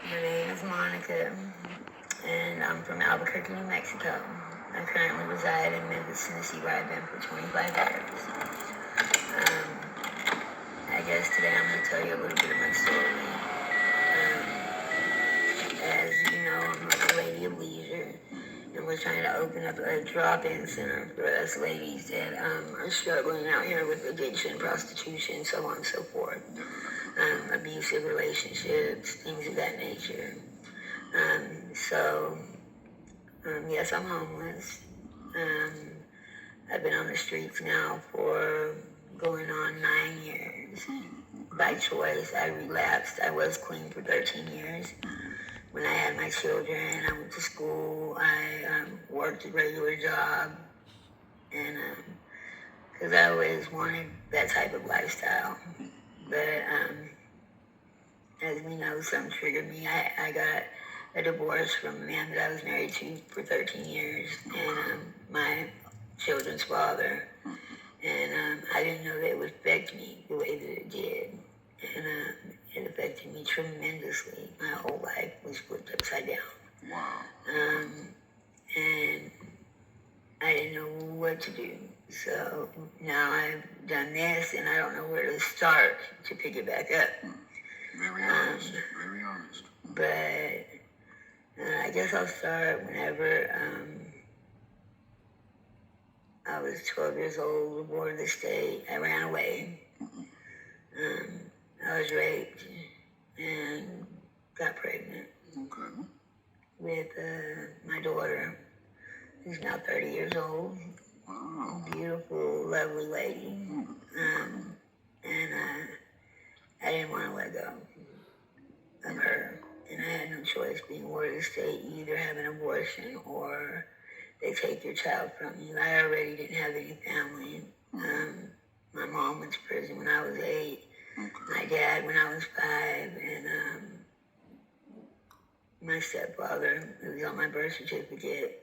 My name is Monica, and I'm from Albuquerque, New Mexico. I currently reside in Memphis, Tennessee, where I've been for 25 years. I guess today I'm going to tell you a little bit of my story. As you know, I'm a lady of leisure, and we're trying to open up a drop-in center for us ladies that are struggling out here with addiction, prostitution, so on and so forth. Abusive relationships, things of that nature. So, yes, I'm homeless. Um, I've been on the streets now for going on 9 years. By choice, I relapsed. I was clean for 13 years. When I had my children, I went to school. I worked a regular job, and because I always wanted that type of lifestyle. But as we know, something triggered me. I got a divorce from a man that I was married to for 13 years, and my children's father. And I didn't know that it would affect me the way that it did. And it affected me tremendously. My whole life was flipped upside down. Wow. And I didn't know what to do. So now I've done this, and I don't know where to start to pick it back up. Very honest. Very honest. But I guess I'll start whenever I was 12 years old, aboard the state. I ran away. I was raped and got pregnant with my daughter, who's now 30 years old. Wow. Beautiful, lovely lady. And I didn't want to let go of her. And I had no choice being ward of the state. You either have an abortion or they take your child from you. I already didn't have any family. My mom went to prison when I was 8. My dad when I was 5. And my stepfather, who was on my birth certificate,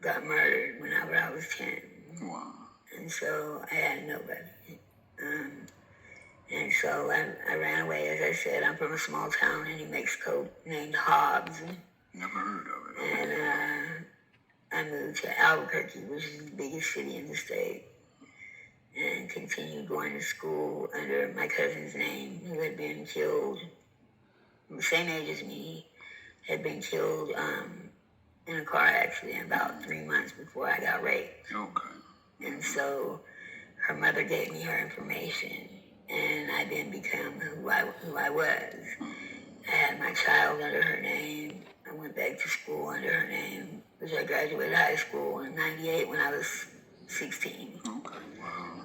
got murdered whenever I was 10. Wow. And so I had nobody. And so I ran away. As I said, I'm from a small town in New Mexico named Hobbs. Never heard of it. And I moved to Albuquerque, which is the biggest city in the state, and continued going to school under my cousin's name, who had been killed, the same age as me, had been killed in a car accident about 3 months before I got raped. Okay. And so her mother gave me her information, and I then became who I was. I had my child under her name. I went back to school under her name, which I graduated high school in 98 when I was 16. Okay, wow.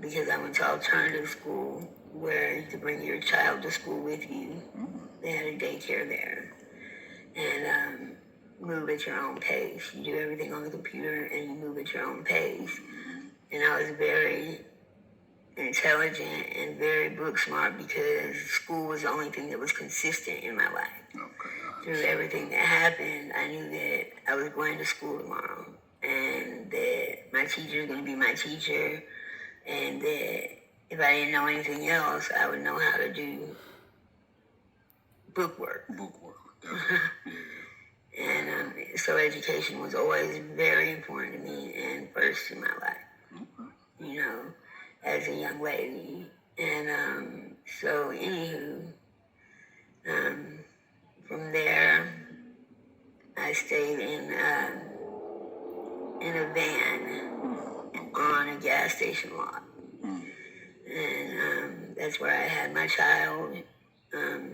Because I went to alternative school where you could bring your child to school with you. They had a daycare there. And move at your own pace. You do everything on the computer and you move at your own pace. And I was very intelligent and very book smart because school was the only thing that was consistent in my life. Okay. Through everything that happened, I knew that I was going to school tomorrow and that my teacher was going to be my teacher, and that if I didn't know anything else, I would know how to do book work. And so education was always very important to me and first in my life, you know, as a young lady. And so anywho, from there, I stayed in a van on a gas station lot. And that's where I had my child,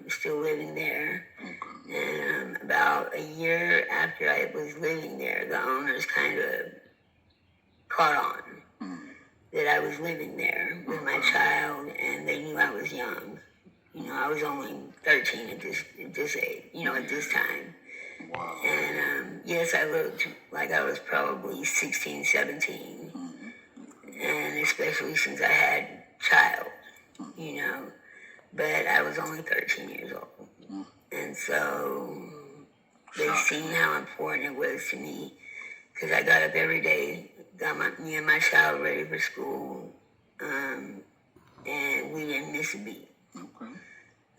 still living there. And about a year after I was living there, the owners kind of caught on that I was living there with my child, and they knew I was young. You know, I was only 13 at this age, at this time. Wow. And yes, I looked like I was probably 16, 17. And especially since I had child, but I was only 13 years old. And so they seen how important it was to me, because I got up every day, got me and my child ready for school, and we didn't miss a beat. Okay.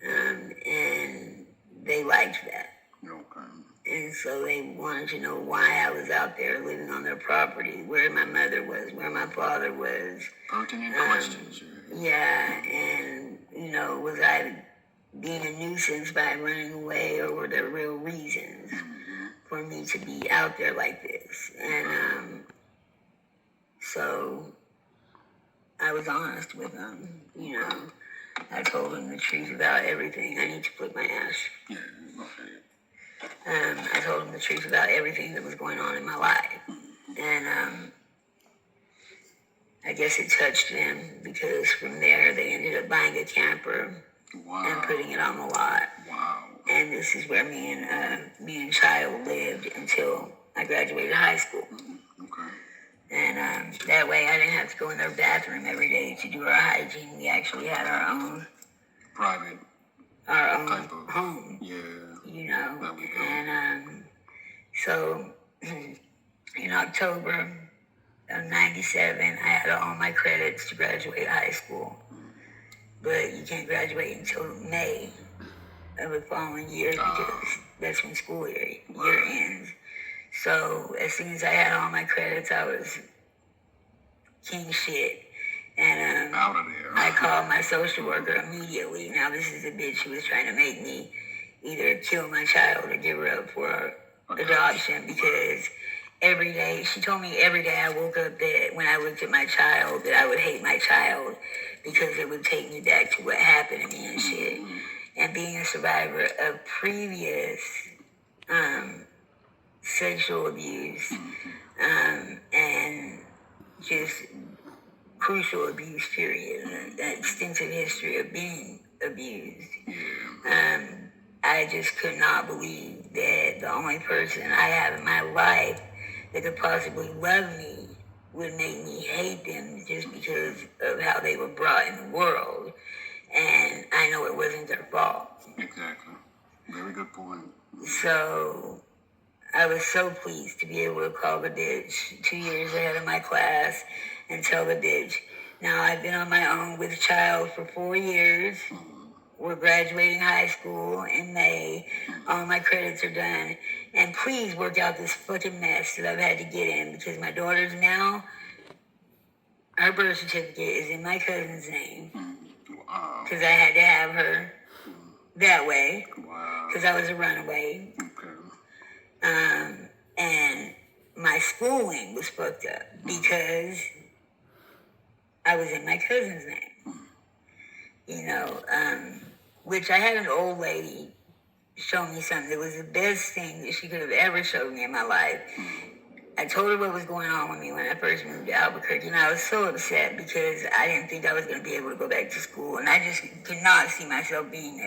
And liked that. Okay. And so they wanted to know why I was out there living on their property, where my mother was, where my father was. Pertinent questions. Yeah, and, was I being a nuisance by running away, or were there real reasons for me to be out there like this? And so I was honest with them, I told them the truth about everything. I need to flip my ass. Yeah, okay. I told them the truth about everything that was going on in my life. And I guess it touched them, because from there they ended up buying a camper and putting it on the lot. Wow. And this is where me and Child lived until I graduated high school. Okay. And that way I didn't have to go in their bathroom every day to do our hygiene. We actually had our own private home. Yeah. There we go. And so in October of 97, I had all my credits to graduate high school. But you can't graduate until May of the following year, because that's when school year ends. So as soon as I had all my credits, I was king shit. And out of there. I called my social worker immediately. Now, this is a bitch who was trying to make me either kill my child or give her up for adoption, because every day, she told me every day I woke up that when I looked at my child, that I would hate my child, because it would take me back to what happened to me and shit. And being a survivor of previous sexual abuse and just crucial abuse, period, an extensive history of being abused. I just could not believe that the only person I have in my life that could possibly love me would make me hate them just because of how they were brought in the world. And I know it wasn't their fault. Exactly. Very good point. So I was so pleased to be able to call the bitch 2 years ahead of my class and tell the bitch, now I've been on my own with Child for 4 years. We're graduating high school in May. All my credits are done. And please work out this fucking mess that I've had to get in, because my daughter's now, her birth certificate is in my cousin's name. Wow. Because I had to have her that way. Wow. Because I was a runaway. Okay. And my schooling was fucked up because I was in my cousin's name. Which I had an old lady show me something that was the best thing that she could have ever showed me in my life. I told her what was going on with me when I first moved to Albuquerque, and I was so upset because I didn't think I was going to be able to go back to school, and I just could not see myself being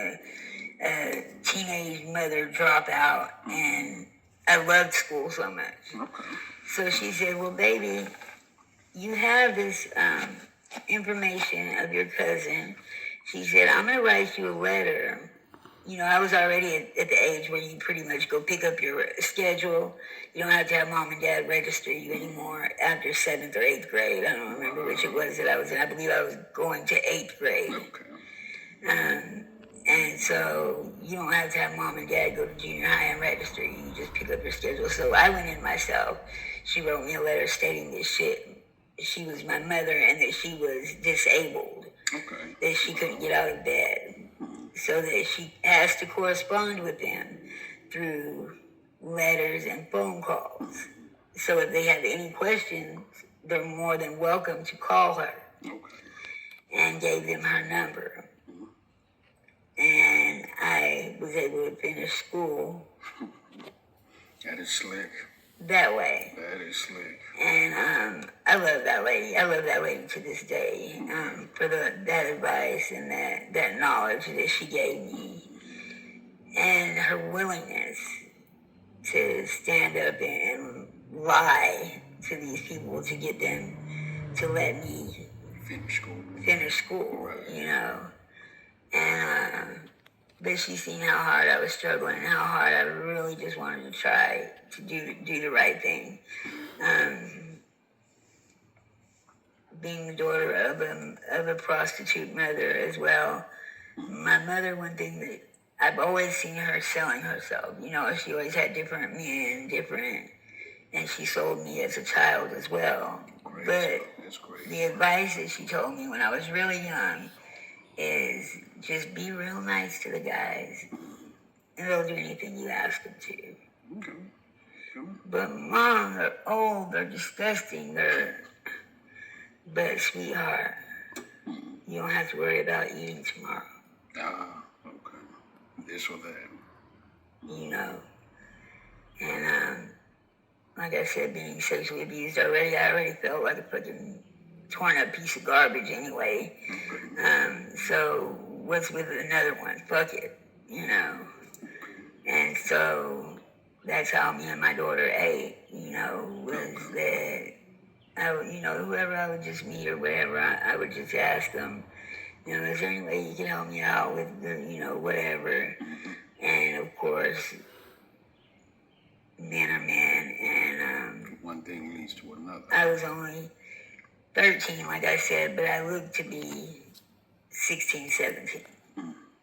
a teenage mother dropout, and I loved school so much. Okay. So she said, well, baby, you have this information of your cousin. She said, I'm going to write you a letter. I was already at the age where you pretty much go pick up your schedule. You don't have to have mom and dad register you anymore after 7th or 8th grade. I don't remember which it was that I was in. I believe I was going to 8th grade. Okay. And so you don't have to have mom and dad go to junior high and register you. You just pick up your schedule. So I went in myself. She wrote me a letter stating that she was my mother and that she was disabled. Okay. That she couldn't get out of bed. So that she has to correspond with them through letters and phone calls. So if they have any questions, they're more than welcome to call her. Okay. And gave them her number. And I was able to finish school. That is slick. That way. That is slick. And I love that lady. I love that lady to this day for that advice and that knowledge that she gave me. And her willingness to stand up and lie to these people to get them to let me finish school, Right. And but she seen how hard I was struggling and how hard I really just wanted to try to do the right thing. Being the daughter of a prostitute mother as well. My mother, one thing that I've always seen her selling herself. She always had different men, and she sold me as a child as well. Great. But That's great. the advice that she told me when I was really young is just be real nice to the guys, and they'll do anything you ask them to. Okay. Cool. But Mom, they're old, they're disgusting, but sweetheart, you don't have to worry about eating tomorrow. Okay. This or that. And like I said, being sexually abused already, I already felt like a fucking torn up piece of garbage anyway. So what's with another one? Fuck it, And so that's how me and my daughter ate, was that whoever I would just meet or wherever, I would just ask them, is there any way you can help me out with, whatever. And of course, men are men, and one thing leads to another. I was only 13, like I said, but I looked to be 16, 17.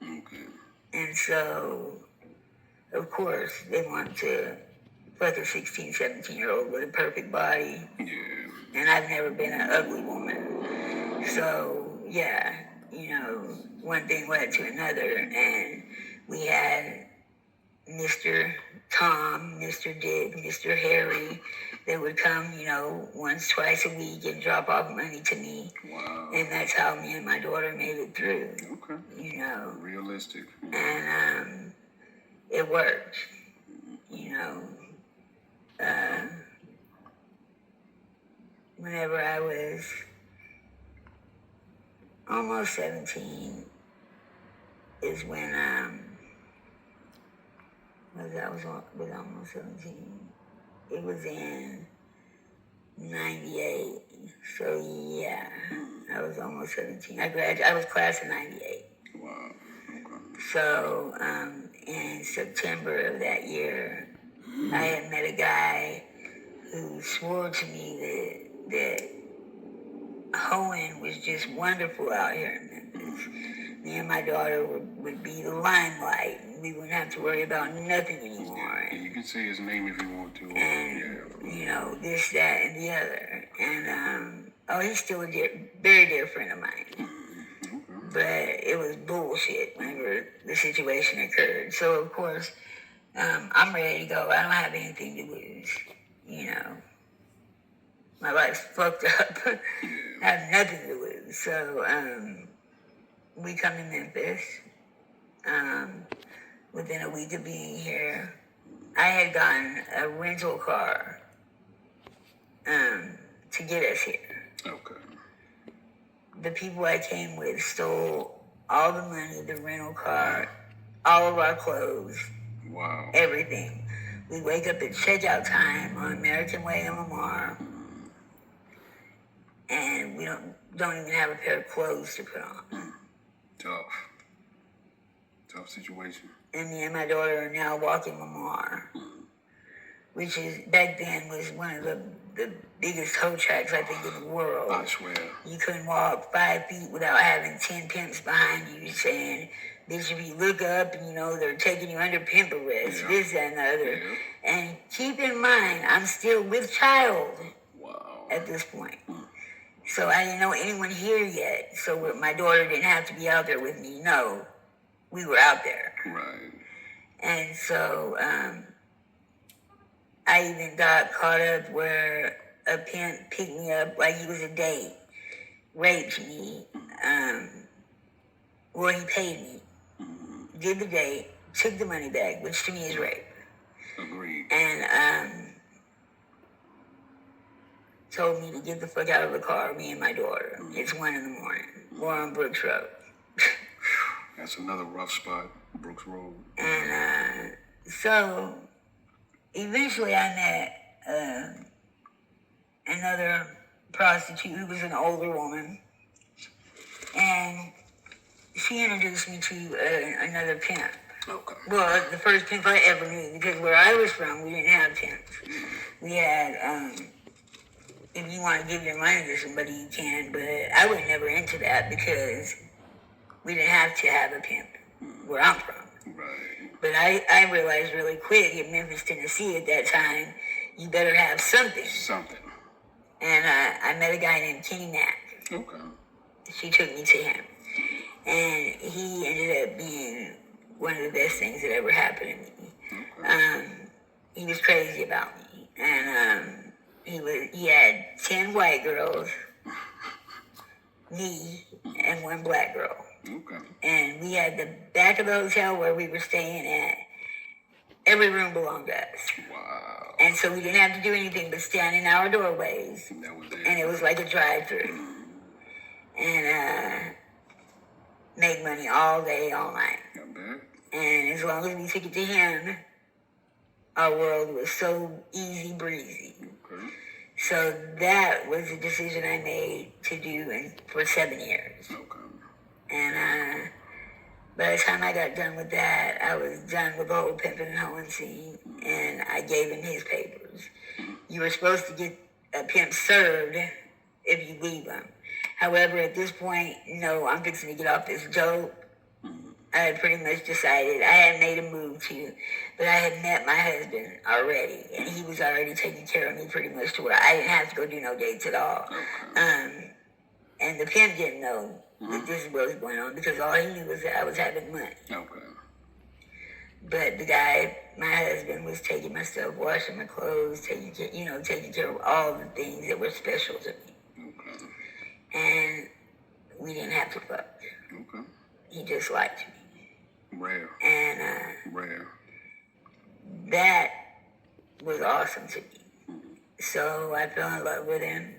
Okay. And so, of course, they want to fuck a 16, 17-year-old with a perfect body. Yeah. And I've never been an ugly woman. So, yeah, one thing led to another. And we had Mr. Tom, Mr. Dick, Mr. Harry. They would come, once, twice a week and drop off money to me. Wow. And that's how me and my daughter made it through. Okay. Realistic. And it worked. Whenever I was almost 17 is when I was almost 17. It was in 98. So yeah, I was almost 17. I was class of 98. Wow. Okay. So in September of that year, I had met a guy who swore to me that hoeing was just wonderful out here in Memphis. Me and my daughter would be the limelight. We wouldn't have to worry about nothing anymore. And you can say his name if you want to. And, this, that, and the other. And, he's still a very dear friend of mine. But it was bullshit whenever the situation occurred. So, of course, I'm ready to go. I don't have anything to lose, My life's fucked up. I have nothing to lose. So, we come to Memphis. Within a week of being here, I had gotten a rental car to get us here. Okay. The people I came with stole all the money, the rental car, all of our clothes, wow, everything. We wake up at checkout time on American Way in Lamar, and we don't even have a pair of clothes to put on. Tough situation. And me and my daughter are now walking Lamar, which is back then was one of the biggest hoe tracks I think in the world. I swear. You couldn't walk 5 feet without having 10 pimps behind you saying, bitch, if you look up and they're taking you under pimp arrest, this, that, and the other. Yeah. And keep in mind, I'm still with child at this point. So I didn't know anyone here yet. So my daughter didn't have to be out there with me. No, we were out there. Right. And so I even got caught up where a pimp picked me up like he was a date, raped me. He paid me, did the date, took the money back, which to me is rape. Agreed. And told me to get the fuck out of the car, me and my daughter. It's 1 a.m. We're on Brooks Road. That's another rough spot, Brooks Road. And so eventually I met another prostitute who was an older woman. And she introduced me to another pimp. Okay. Well, the first pimp I ever knew, because where I was from, we didn't have pimps. We had, if you want to give your money to somebody, you can, but I was never into that because we didn't have to have a pimp where I'm from. Right. But I realized really quick in Memphis, Tennessee at that time, you better have something. Something. And I met a guy named Kenny Mack. Okay. She took me to him. And he ended up being one of the best things that ever happened to me. Okay. He was crazy about me. And he had 10 white girls, me, and one black girl. Okay. And we had the back of the hotel where we were staying at. Every room belonged to us. Wow. And so we didn't have to do anything but stand in our doorways. That was it. And it was like a drive-through. And make money all day, all night. Not bad. And as long as we took it to him, our world was so easy breezy. Okay. So that was the decision I made to do for 7 years. Okay. And by the time I got done with that, I was done with the whole pimping and hoeing scene, and I gave him his papers. You were supposed to get a pimp served if you leave him. However, at this point, no, I'm fixing to get off this dope. I had pretty much decided. I hadn't made a move to, but I had met my husband already, and he was already taking care of me pretty much to where I didn't have to go do no dates at all. And the pimp didn't know that this is what was going on because all he knew was that I was having money. Okay. But the guy, my husband, was taking my stuff, washing my clothes, taking care of all the things that were special to me. Okay. And we didn't have to fuck. Okay. He just liked me. Rare. And Rare. that was awesome to me. So I fell in love with him.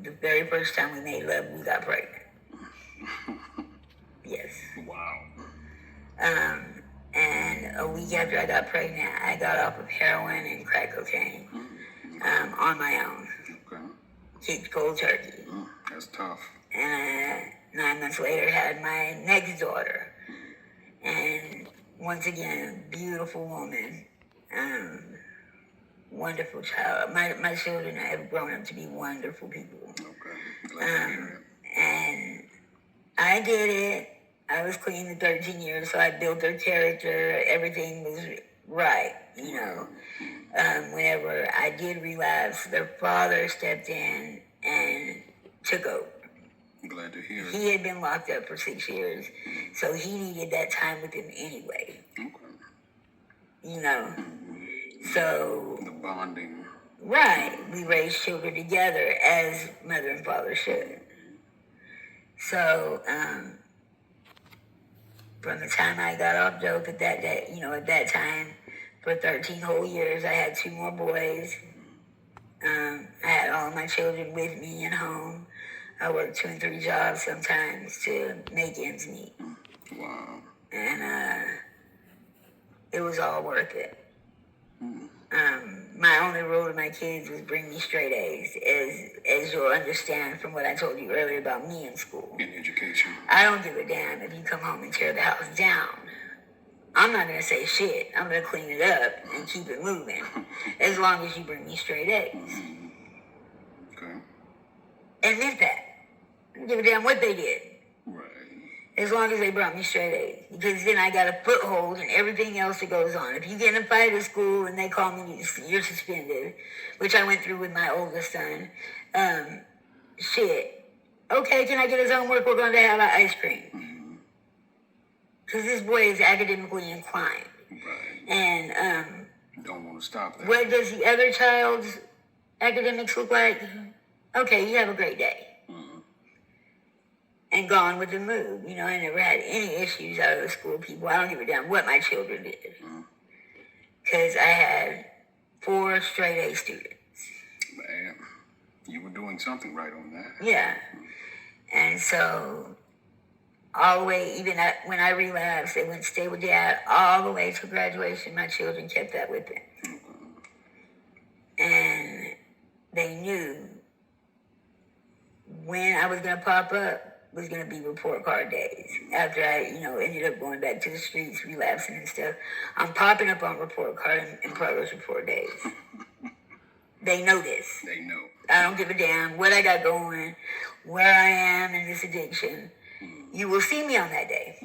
The very first time we made love, we got pregnant. Yes. Wow. And a week after I got pregnant, I got off of heroin and crack cocaine on my own. Okay. Kicked cold turkey. That's tough. And 9 months later, had my next daughter. And once again, beautiful woman. Wonderful child. My children have grown up to be wonderful people. Okay. Glad to hear it. And I did it. I was clean for 13 years, so I built their character. Everything was right, Whenever I did relapse, their father stepped in and took over. Glad to hear it. He had been locked up for 6 years, so he needed that time with him anyway. Okay. So... The bonding. Right. We raised children together as mother and father should. So, from the time I got off dope at that time, for 13 whole years, I had 2 more boys. I had all my children with me at home. I worked 2 and 3 jobs sometimes to make ends meet. Wow. And it was all worth it. My only rule to my kids was bring me straight A's, as you'll understand from what I told you earlier about me in school. In education. I don't give a damn if you come home and tear the house down. I'm not going to say shit. I'm going to clean it up and keep it moving, as long as you bring me straight A's. Okay. Admit that. I don't give a damn what they did. Right. As long as they brought me straight A's. Because then I got a foothold in everything else that goes on. If you get in a fight at school and they call me, you're suspended, which I went through with my oldest son, shit. Okay, can I get his homework? We're going to have ice cream. Because this boy is academically inclined. Right. And don't want to stop that. what does the other child's academics look like? Okay, you have a great day. And gone with the mood. I never had any issues out of the school people. I don't give a damn what my children did. Because I had 4 straight A students. Man, you were doing something right on that. Yeah. And so, all the way, even when I relapsed, they went to stay with Dad all the way to graduation. My children kept that with them. And they knew when I was going to pop up was going to be report card days. After I, ended up going back to the streets, relapsing and stuff, I'm popping up on report card and progress report days. They know this. They know. I don't give a damn what I got going, where I am in this addiction. You will see me on that day.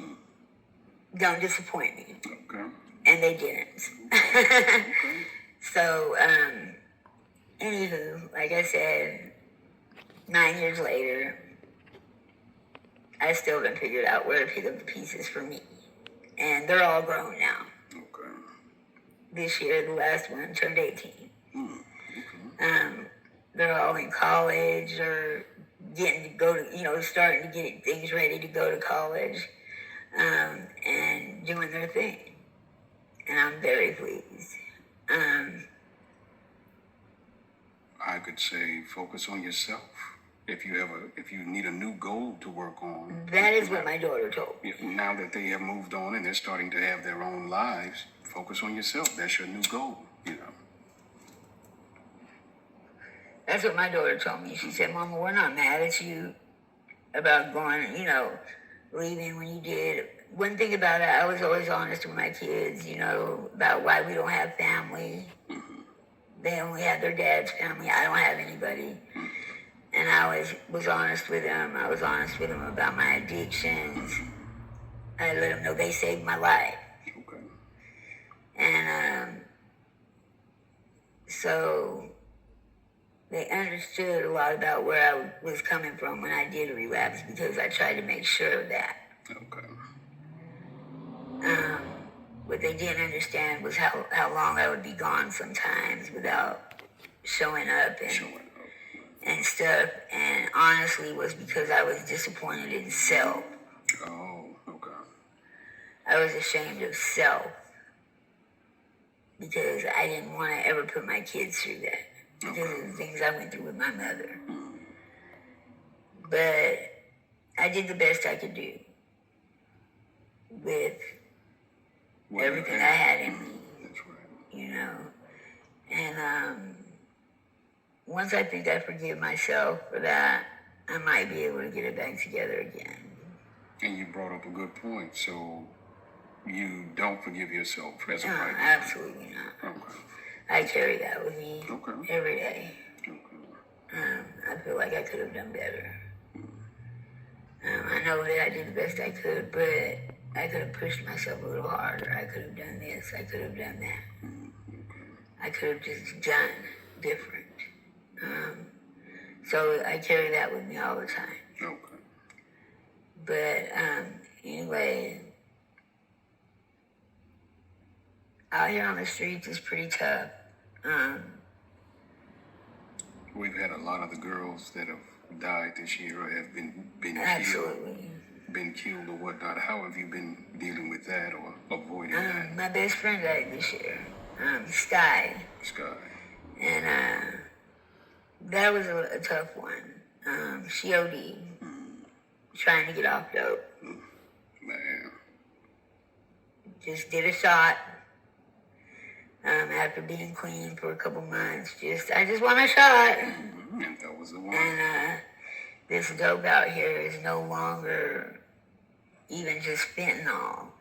don't disappoint me. Okay. And they didn't. Okay. So, anywho, like I said, 9 years later, I still haven't figured out where to pick up the pieces for me. And they're all grown now. Okay. This year, the last one turned 18. Okay. They're all in college or getting to go to, starting to get things ready to go to college, and doing their thing. And I'm very pleased. I could say focus on yourself. If you need a new goal to work on. That is what my daughter told me. Now that they have moved on and they're starting to have their own lives, focus on yourself. That's your new goal, That's what my daughter told me. She said, Mama, we're not mad at you about going, leaving when you did. One thing about it, I was always honest with my kids, about why we don't have family. They only have their dad's family. I don't have anybody. And I always was honest with them. I was honest with them about my addictions. I let them know they saved my life. Okay. And so they understood a lot about where I was coming from when I did relapse, because I tried to make sure of that. Okay. What they didn't understand was how long I would be gone sometimes without showing up and stuff. And honestly, was because I was disappointed in self. Oh, okay. I was ashamed of self because I didn't want to ever put my kids through that because of the things I went through with my mother. But I did the best I could do with everything I had in me. That's right. And once I think I forgive myself for that, I might be able to get it back together again. And you brought up a good point. So you don't forgive yourself as a writer? Absolutely not. Okay. I carry that with me every day. Okay. I feel like I could have done better. I know that I did the best I could, but I could have pushed myself a little harder. I could have done this. I could have done that. I could have just done different. So I carry that with me all the time. Okay. But anyway, out here on the streets is pretty tough. We've had a lot of the girls that have died this year or have been Absolutely. been killed or whatnot. How have you been dealing with that or avoiding that? My best friend died this year, Sky. And that was a tough one. She OD'd, trying to get off dope. Man. Just did a shot. After being clean for a couple months, I just want a shot. And that was the one. And this dope out here is no longer even just fentanyl.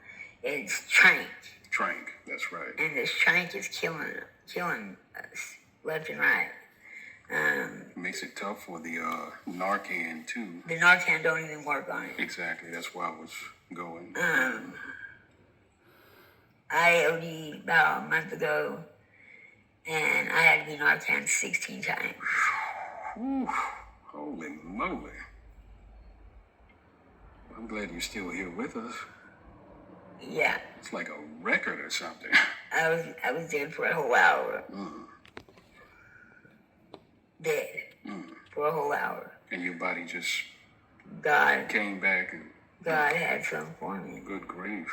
It's trank. Trank, that's right. And this trank is killing us left and right. Makes it tough for the Narcan too. The Narcan don't even work on it. Exactly, that's why I was going. I OD'd about a month ago, and I had to be Narcan 16 times. Whew, holy moly. I'm glad you're still here with us. Yeah. It's like a record or something. I was dead for a whole hour. Dead. For a whole hour. And your body just God came back and God had something for me. good grief.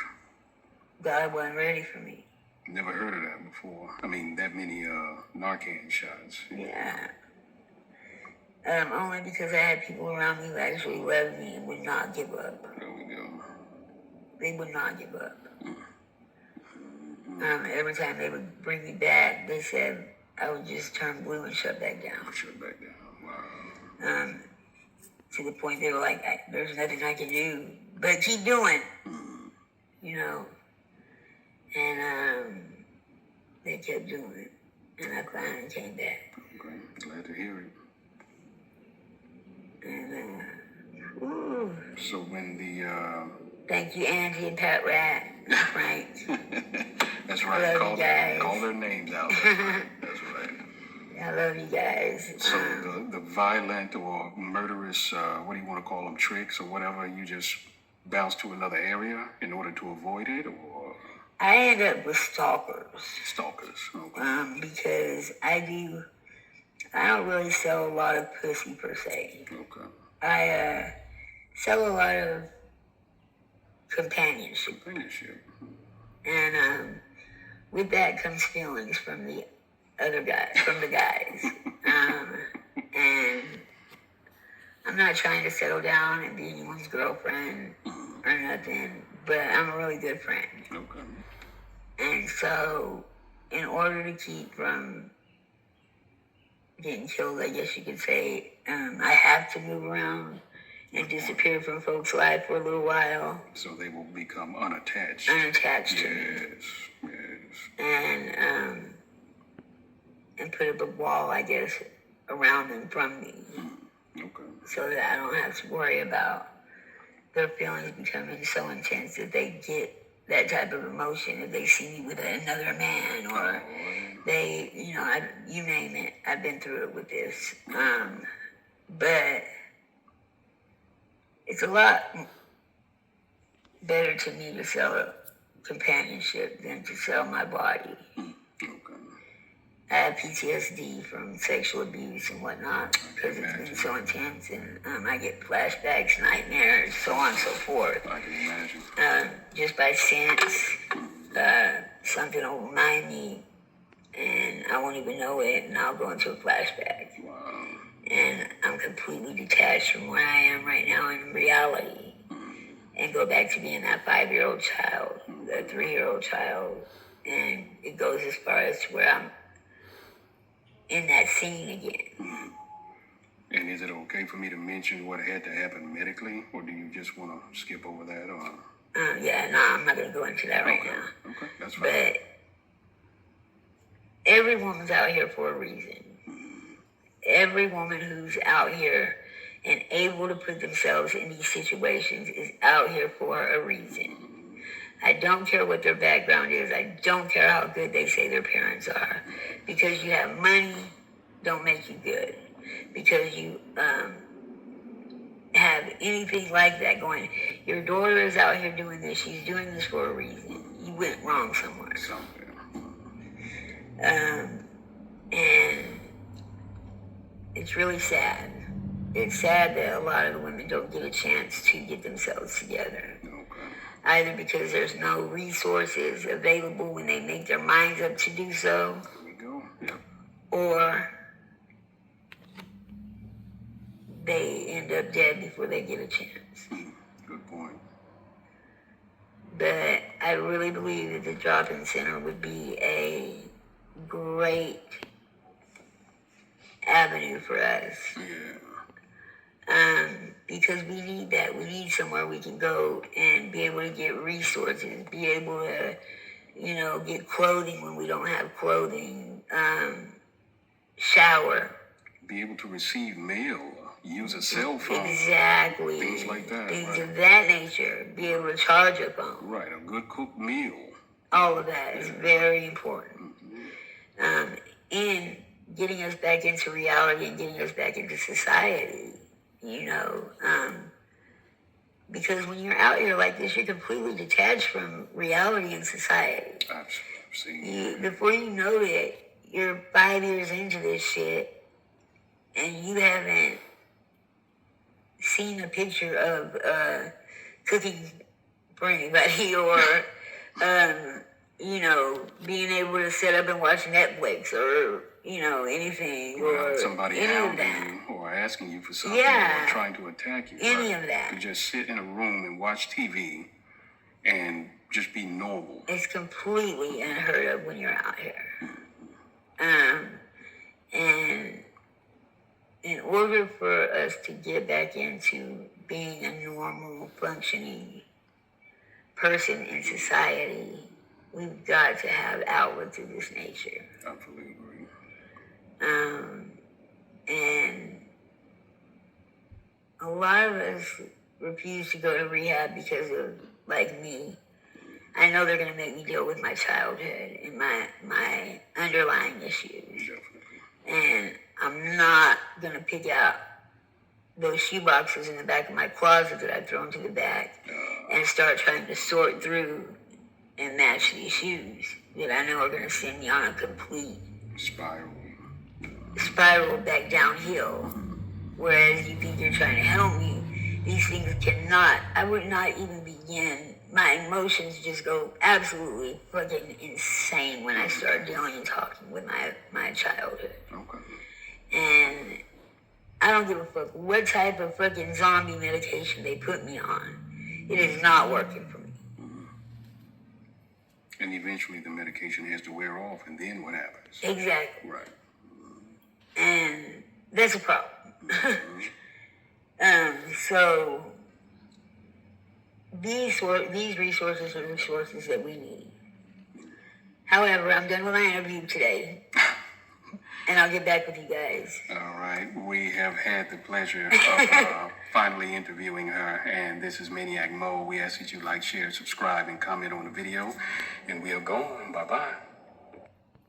God wasn't ready for me. Never heard of that before. I mean, that many Narcan shots. Yeah. Only because I had people around me who actually loved me and would not give up. There we go. They would not give up. Every time they would bring me back, they said I would just turn blue and shut back down. Shut back down. Wow. To the point they were like, there's nothing I can do but keep doing. And they kept doing it. And I finally came back. Okay. Glad to hear it. And, So when Thank you, Angie and Pat Rat and Frank. That's I right. love you guys. Call their names out. That's right. That's right. I love you guys. So the violent or murderous, what do you want to call them, tricks or whatever, you just bounce to another area in order to avoid it, or I end up with stalkers. stalkers? Okay. Because I don't really sell a lot of pussy per se. Okay. I sell a lot of companionship. Companionship. And with that comes feelings from the other guys, from the guys. And I'm not trying to settle down and be anyone's girlfriend or nothing, but I'm a really good friend. Okay. And so, in order to keep from getting killed, I guess you could say, I have to move around and disappear from folks' life for a little while. So they will become unattached. Unattached to me. Yes. And put up a wall, I guess, around them from me. Okay. So that I don't have to worry about their feelings becoming so intense that they get that type of emotion if they see me with another man or they, you name it. I've been through it with this. But it's a lot better to me to sell a companionship than to sell my body. Okay. I have PTSD from sexual abuse and whatnot because it's been so intense, and I get flashbacks, nightmares, so on and so forth. I can imagine. Just by sense, something will remind me, and I won't even know it, and I'll go into a flashback. Wow. And I'm completely detached from where I am right now in reality, and go back to being that 5-year-old child, that 3-year-old child, and it goes as far as to where I'm in that scene again. And is it okay for me to mention what had to happen medically, or do you just want to skip over that? Or I'm not going to go into that right now. Okay, that's fine. But every woman's out here for a reason. Every woman who's out here and able to put themselves in these situations is out here for a reason. I don't care what their background is. I don't care how good they say their parents are. Because you have money, don't make you good. Because you have anything like that going, your daughter is out here doing this. She's doing this for a reason. You went wrong somewhere. And it's really sad. It's sad that a lot of the women don't get a chance to get themselves together. Either because there's no resources available when they make their minds up to do so, or they end up dead before they get a chance. Good point. But I really believe that the drop-in center would be a great avenue for us. Because we need that. We need somewhere we can go and be able to get resources, be able to, get clothing when we don't have clothing, shower. Be able to receive mail, use a cell phone. Exactly. Things like that. Things of that nature. Be able to charge a phone. Right, a good cooked meal. All of that is very important. In getting us back into reality and getting us back into society. Because when you're out here like this, you're completely detached from reality and society. Absolutely. Before you know it, you're 5 years into this shit, and you haven't seen a picture of cooking for anybody, or being able to sit up and watch Netflix, or anything, or somebody any of that. You, or asking you for something, or trying to attack you. Any of that. To just sit in a room and watch TV and just be normal. It's completely unheard of when you're out here. And in order for us to get back into being a normal, functioning person in society, we've got to have outlets of this nature. Absolutely agree. And a lot of us refuse to go to rehab because of like me, I know they're going to make me deal with my childhood and my underlying issues. And I'm not going to pick out those shoe boxes in the back of my closet that I've thrown to the back and start trying to sort through and match these shoes that I know are going to send me on a complete spiral back downhill. Whereas you think you're trying to help me, these things cannot, I would not even begin. My emotions just go absolutely fucking insane when I start dealing and talking with my childhood. Okay. And I don't give a fuck what type of fucking zombie medication they put me on. It is not working for me. And eventually the medication has to wear off, and then what happens? Exactly. Right. And that's a problem. So these resources are resources that we need. However, I'm done with my interview today. And I'll get back with you guys. All right. We have had the pleasure of finally interviewing her. And this is Maniac Mo. We ask that you like, share, subscribe, and comment on the video. And we are gone. Bye-bye.